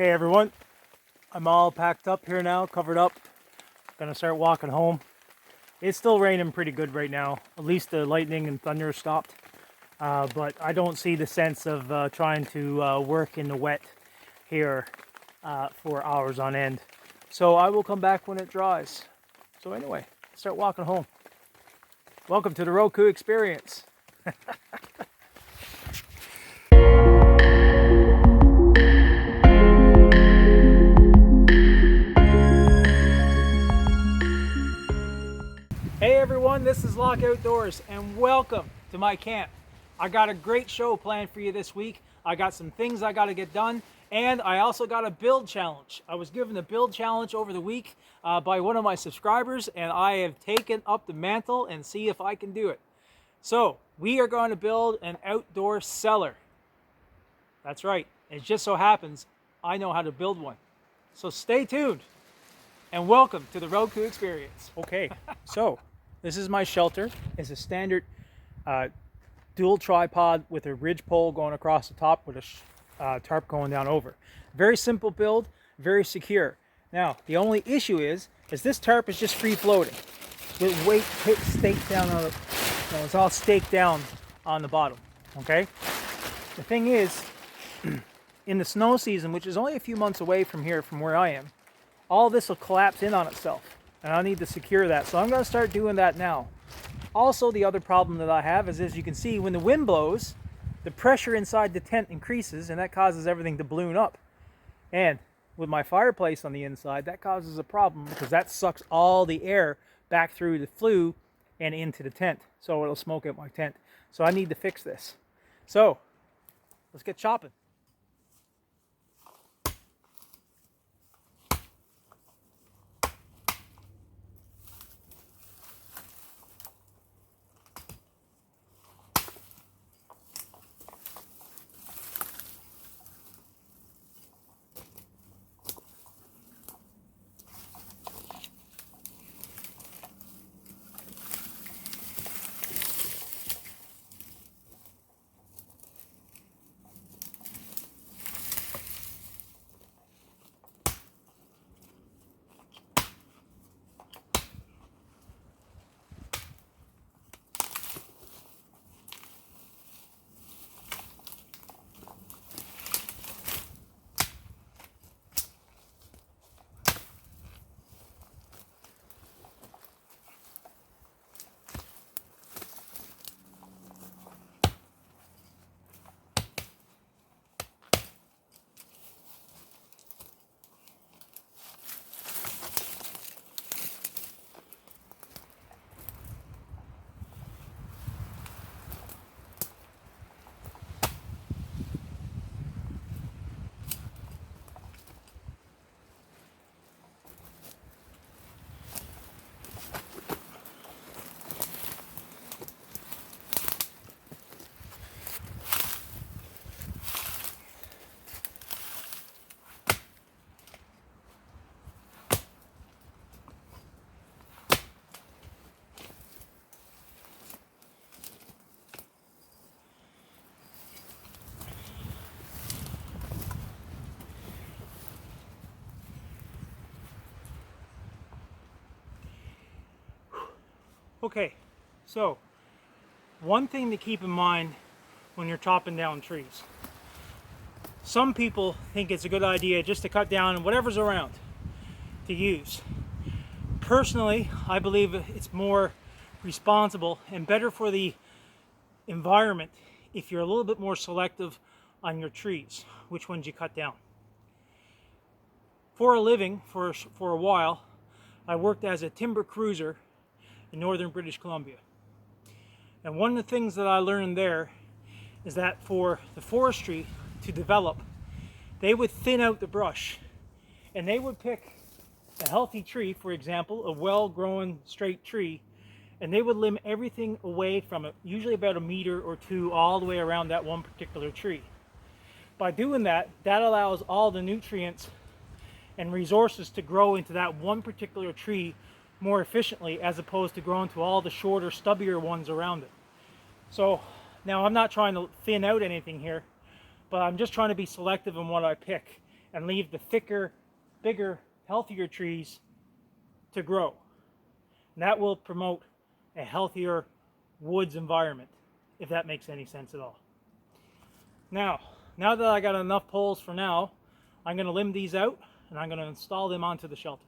Okay, everyone, I'm all packed up here now, covered up. Gonna start walking home. It's still raining pretty good right now. At least the lightning and thunder stopped. But I don't see the sense of trying to work in the wet here for hours on end. So I will come back when it dries. So anyway, start walking home. Welcome to the Roku experience. Hey everyone, this is Lock Outdoors and welcome to my camp. I got a great show planned for you this week. I got some things I got to get done, and I also got a build challenge. I was given a build challenge over the week by one of my subscribers, and I have taken up the mantle and see if I can do it. So we are going to build an outdoor cellar. That's right. It just so happens I know how to build one. So stay tuned and welcome to the Roku experience. Okay, so this is my shelter. It's a standard dual tripod with a ridge pole going across the top with a tarp going down over. Very simple build, very secure. Now, the only issue is this tarp is just free floating with weight staked down on it's all staked down on the bottom, okay? The thing is, in the snow season, which is only a few months away from here, from where I am, all this will collapse in on itself, and I need to secure that. So I'm going to start doing that now. Also, the other problem that I have is, as you can see, when the wind blows, the pressure inside the tent increases, and that causes everything to balloon up. And with my fireplace on the inside, that causes a problem because that sucks all the air back through the flue and into the tent. So it'll smoke out my tent. So I need to fix this. So let's get chopping. Okay, so one thing to keep in mind when you're chopping down trees. Some people think it's a good idea just to cut down whatever's around to use. Personally, I believe it's more responsible and better for the environment if you're a little bit more selective on your trees, which ones you cut down. For a living, for a while, I worked as a timber cruiser in northern British Columbia. And one of the things that I learned there is that for the forestry to develop, they would thin out the brush, and they would pick a healthy tree, for example, a well-grown straight tree, and they would limb everything away from it, usually about a meter or two, all the way around that one particular tree. By doing that, that allows all the nutrients and resources to grow into that one particular tree more efficiently, as opposed to growing to all the shorter, stubbier ones around it. So now I'm not trying to thin out anything here, but I'm just trying to be selective in what I pick. and leave the thicker, bigger, healthier trees to grow. And that will promote a healthier woods environment, if that makes any sense at all. Now that I got enough poles for now, I'm going to limb these out and I'm going to install them onto the shelter.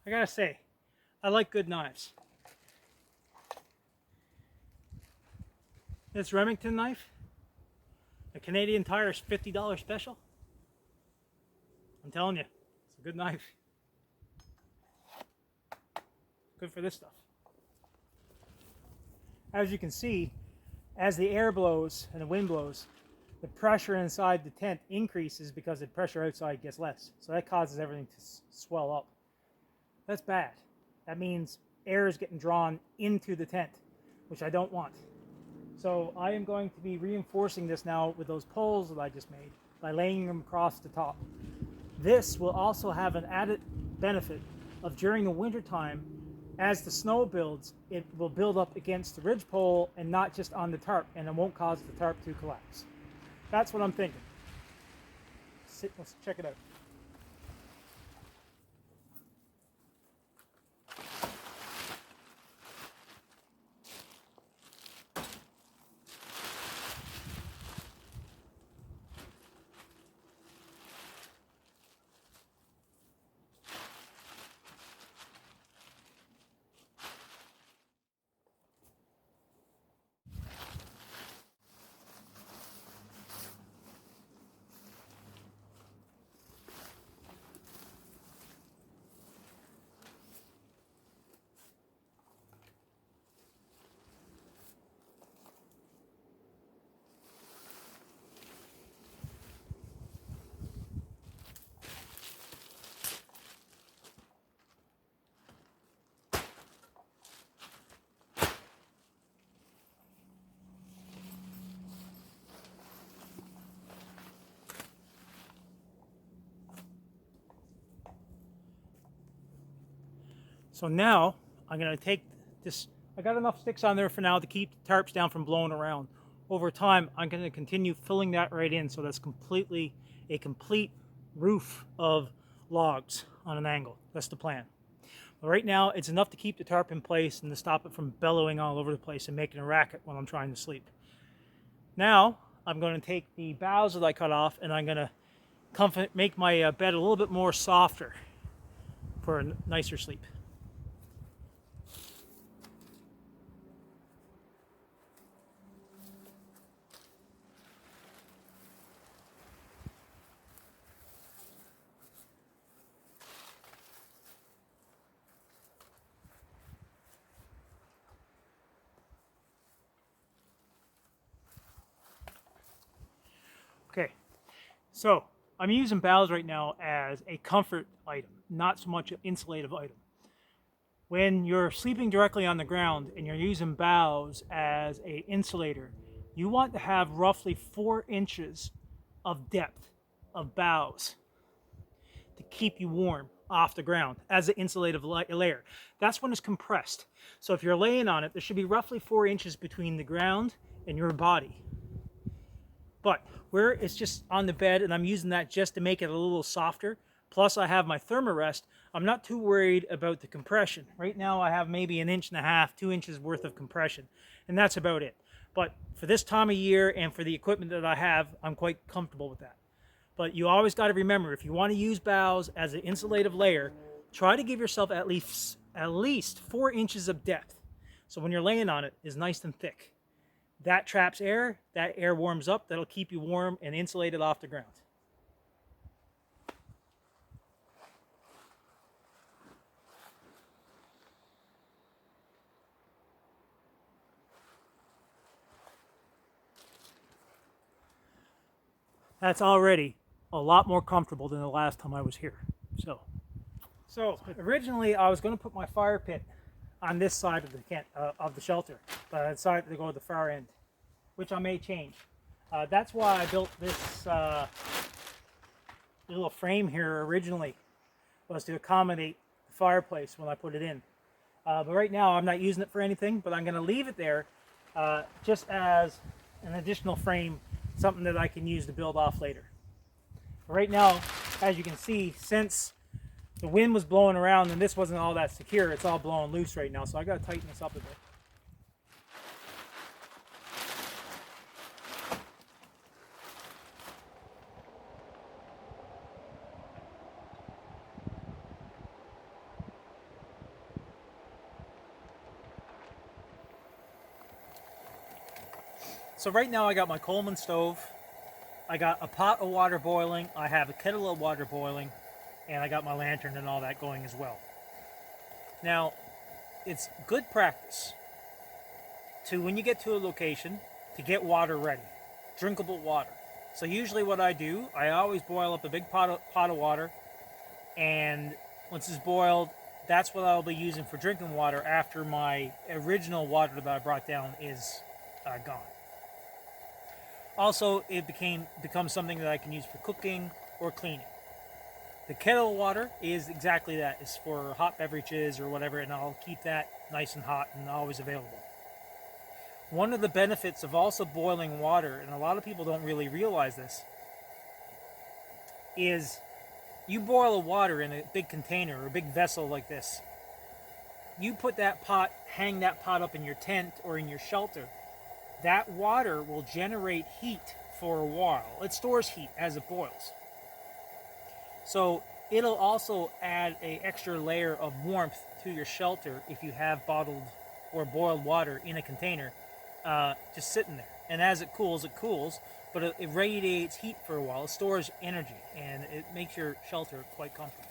I gotta say, I like good knives. This Remington knife, a Canadian Tire's $50 special. I'm telling you, it's a good knife. Good for this stuff. As you can see, as the air blows and the wind blows, the pressure inside the tent increases because the pressure outside gets less. So that causes everything to swell up. That's bad. That means air is getting drawn into the tent, which I don't want. So I am going to be reinforcing this now with those poles that I just made by laying them across the top. This will also have an added benefit of during the winter time, as the snow builds, it will build up against the ridgepole and not just on the tarp, and it won't cause the tarp to collapse. That's what I'm thinking. Let's check it out. So now I'm going to take this. I got enough sticks on there for now to keep the tarps down from blowing around. Over time, I'm going to continue filling that right in so that's completely a complete roof of logs on an angle. That's the plan. But right now, it's enough to keep the tarp in place and to stop it from bellowing all over the place and making a racket when I'm trying to sleep. Now, I'm going to take the boughs that I cut off and I'm going to make my bed a little bit more softer for a nicer sleep. Okay, so I'm using boughs right now as a comfort item, not so much an insulative item. When you're sleeping directly on the ground and you're using boughs as an insulator, you want to have roughly 4 inches of depth of boughs to keep you warm off the ground as an insulative layer. That's when it's compressed. So if you're laying on it, there should be roughly 4 inches between the ground and your body. But where it's just on the bed and I'm using that just to make it a little softer, plus I have my thermarest, I'm not too worried about the compression. Right now I have maybe 1.5 inches, 2 inches worth of compression, and that's about it. But for this time of year and for the equipment that I have, I'm quite comfortable with that. But you always got to remember, if you want to use boughs as an insulative layer, try to give yourself at least 4 inches of depth. So when you're laying on it, it's nice and thick. That traps air, that air warms up, that'll keep you warm and insulated off the ground. That's already a lot more comfortable than the last time I was here. So originally I was going to put my fire pit on this side of the shelter, but I decided to go to the far end, which I may change. That's why I built this little frame here originally, was to accommodate the fireplace when I put it in. But right now I'm not using it for anything, but I'm going to leave it there just as an additional frame, something that I can use to build off later. But right now, as you can see, since the wind was blowing around and this wasn't all that secure, it's all blowing loose right now, so I got to tighten this up a bit. So right now I got my Coleman stove, I got a pot of water boiling, I have a kettle of water boiling, and I got my lantern and all that going as well. Now, it's good practice to, when you get to a location, to get water ready, drinkable water. So usually what I do, I always boil up a big pot of water, and once it's boiled, that's what I'll be using for drinking water after my original water that I brought down is gone. Also, it becomes something that I can use for cooking or cleaning. The kettle water is exactly that. It's for hot beverages or whatever, and I'll keep that nice and hot and always available. One of the benefits of also boiling water, and a lot of people don't really realize this, is you boil the water in a big container or a big vessel like this. You put that pot, hang that pot up in your tent or in your shelter. That water will generate heat for a while. It stores heat as it boils. So it'll also add an extra layer of warmth to your shelter if you have bottled or boiled water in a container just sitting there. And as it cools, but it radiates heat for a while. It stores energy, and it makes your shelter quite comfortable.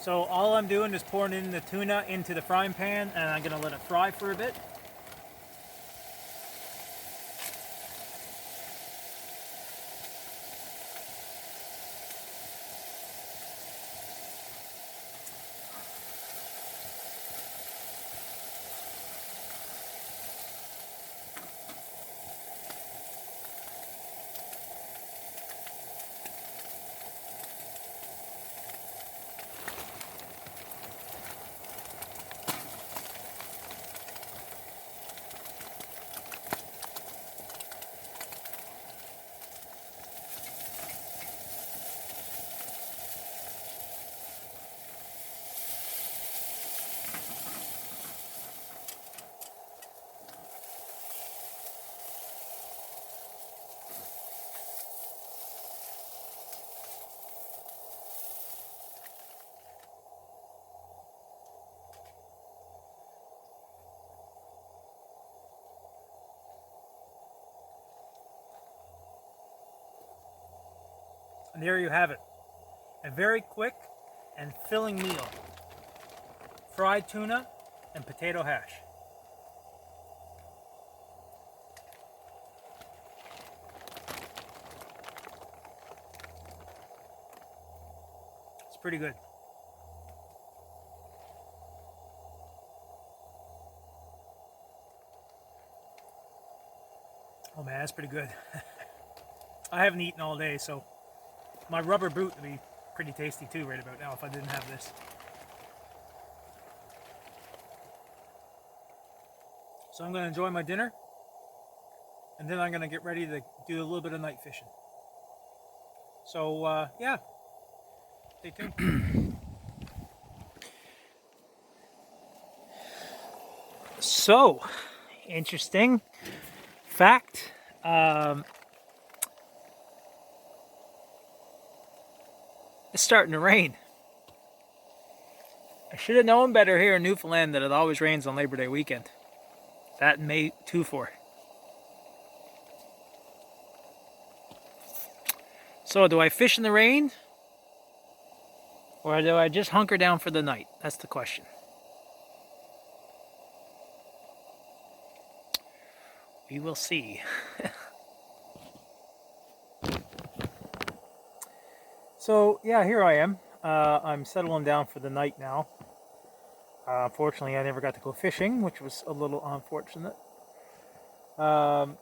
So all I'm doing is pouring in the tuna into the frying pan, and I'm gonna let it fry for a bit. And there you have it. A very quick and filling meal. Fried tuna and potato hash. It's pretty good. Oh man, that's pretty good. I haven't eaten all day, so my rubber boot would be pretty tasty too right about now if I didn't have this. So I'm going to enjoy my dinner, and then I'm going to get ready to do a little bit of night fishing. So yeah, stay tuned. So, interesting fact. It's starting to rain. I should have known better here in Newfoundland that it always rains on Labor Day weekend. That and May 2-4. So do I fish in the rain? Or do I just hunker down for the night? That's the question. We will see. So yeah, here I am. I'm settling down for the night now. Unfortunately, I never got to go fishing, which was a little unfortunate. So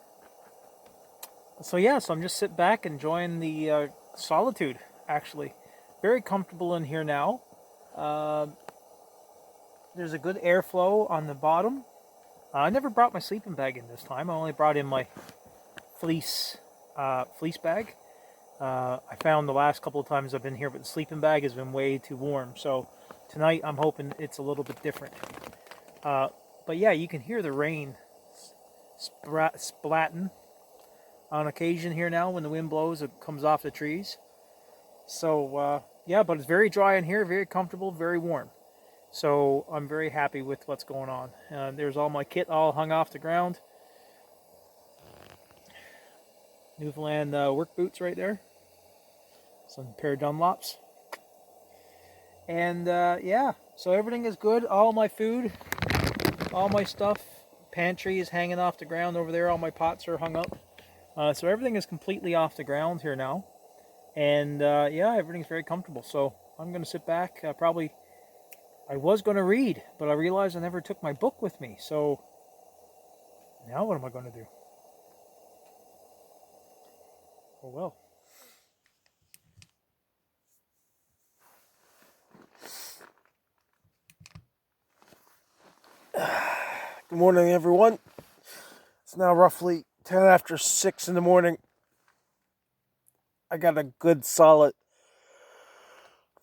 yeah, so I'm just sitting back enjoying the solitude, actually. Very comfortable in here now. There's a good airflow on the bottom. I never brought my sleeping bag in this time. I only brought in my fleece bag. I found the last couple of times I've been here, but the sleeping bag has been way too warm. So tonight I'm hoping it's a little bit different. But yeah, you can hear the rain splatting on occasion here now when the wind blows. It comes off the trees. So yeah, but it's very dry in here, very comfortable, very warm. So I'm very happy with what's going on. There's all my kit all hung off the ground. Newfoundland work boots right there. Some pair of Dunlops. And yeah, so everything is good. All my food, all my stuff, pantry is hanging off the ground over there. All my pots are hung up. So everything is completely off the ground here now. And yeah, everything's very comfortable. So I'm going to sit back. I was going to read, but I realized I never took my book with me. So now what am I going to do? Oh well. Good morning, everyone. It's now roughly 10 after 6 in the morning. I got a good solid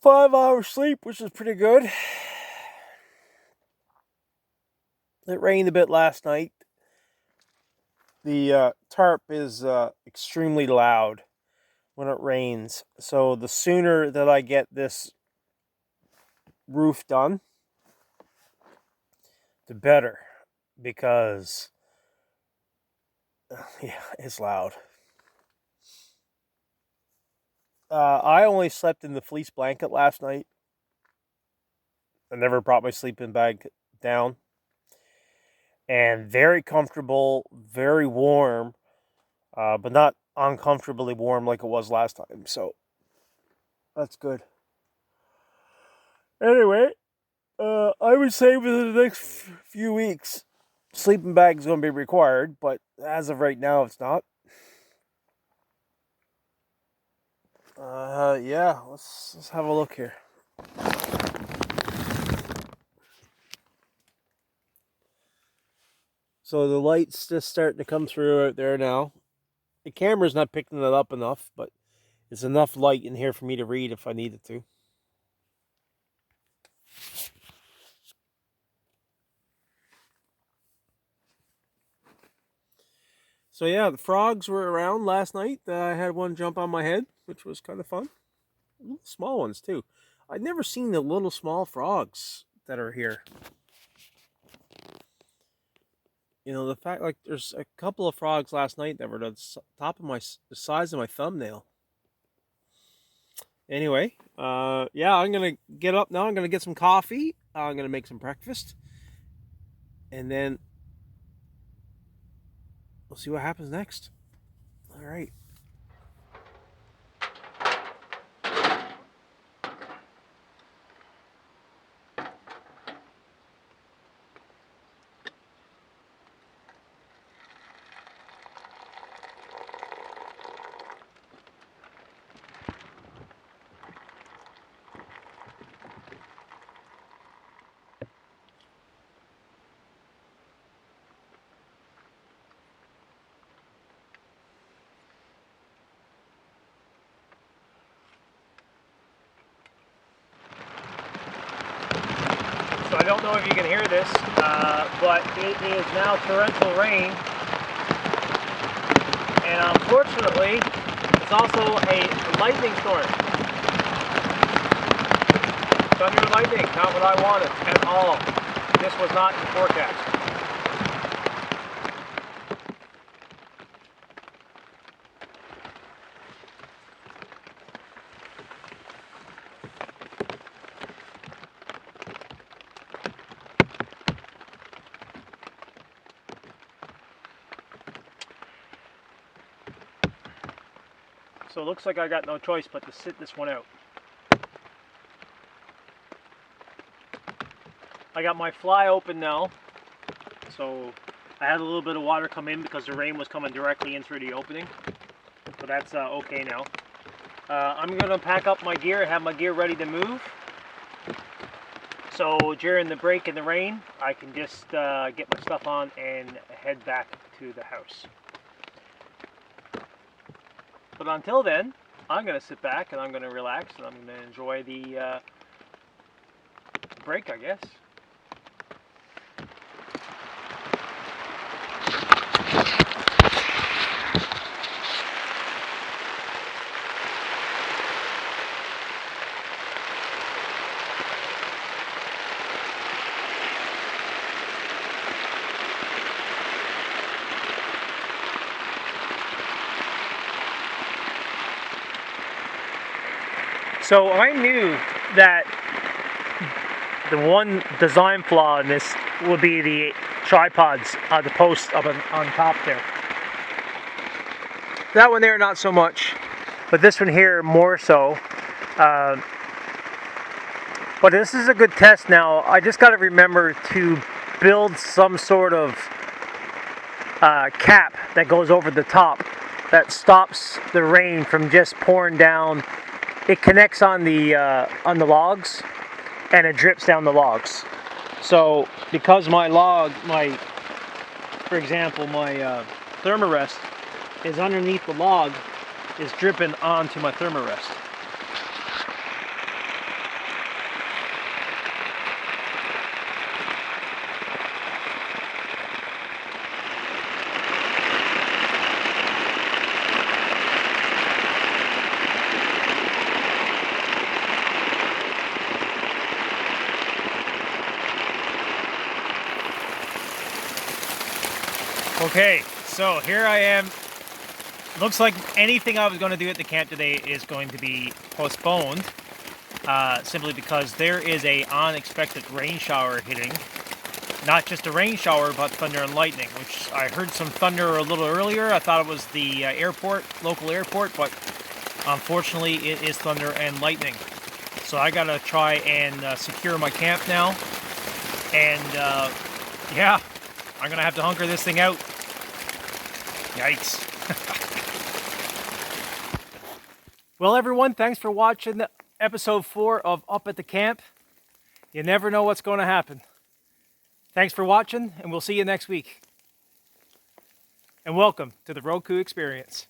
5-hour sleep, which is pretty good. It rained a bit last night. The tarp is extremely loud when it rains. So the sooner that I get this roof done, the better. Because, yeah, it's loud. I only slept in the fleece blanket last night. I never brought my sleeping bag down. And very comfortable, very warm, but not uncomfortably warm like it was last time. So that's good. Anyway, I would say within the next few weeks, sleeping bag is going to be required, but as of right now, it's not. Yeah, let's have a look here. So the light's just starting to come through out there now. The camera's not picking it up enough, but it's enough light in here for me to read if I needed to. So yeah, the frogs were around last night. I had one jump on my head, which was kind of fun. Little small ones too. I'd never seen the little small frogs that are here. You know, the fact, like, there's a couple of frogs last night that were the top of the size of my thumbnail. Anyway, yeah, I'm gonna get up now. I'm gonna get some coffee. I'm gonna make some breakfast, and then we'll see what happens next. All right. So I don't know if you can hear this, but it is now torrential rain, and unfortunately, it's also a lightning storm. Thunder and lightning, not what I wanted at all. This was not in the forecast. So it looks like I got no choice but to sit this one out. I got my fly open now, so I had a little bit of water come in because the rain was coming directly in through the opening. So that's okay now. I'm going to pack up my gear, have my gear ready to move. So during the break in the rain, I can just get my stuff on and head back to the house. But until then, I'm going to sit back and I'm going to relax and I'm going to enjoy the break, I guess. So I knew that the one design flaw in this would be the tripods, the posts up on top there. That one there, not so much, but this one here more so. But this is a good test now. I just got to remember to build some sort of cap that goes over the top that stops the rain from just pouring down. It connects on the logs, and it drips down the logs. So because my log, for example, my thermarest is underneath the log, is dripping onto my thermarest. Okay, so here I am. Looks like anything I was going to do at the camp today is going to be postponed. simply because there is a unexpected rain shower hitting. Not just a rain shower, but thunder and lightning, which I heard some thunder a little earlier. I thought it was the local airport, but unfortunately it is thunder and lightning. So I gotta try and secure my camp now. And yeah, I'm gonna have to hunker this thing out. Yikes. Well, everyone, thanks for watching episode 4 of Up at the Camp. You never know what's going to happen. Thanks for watching, and we'll see you next week. And welcome to the Roku experience.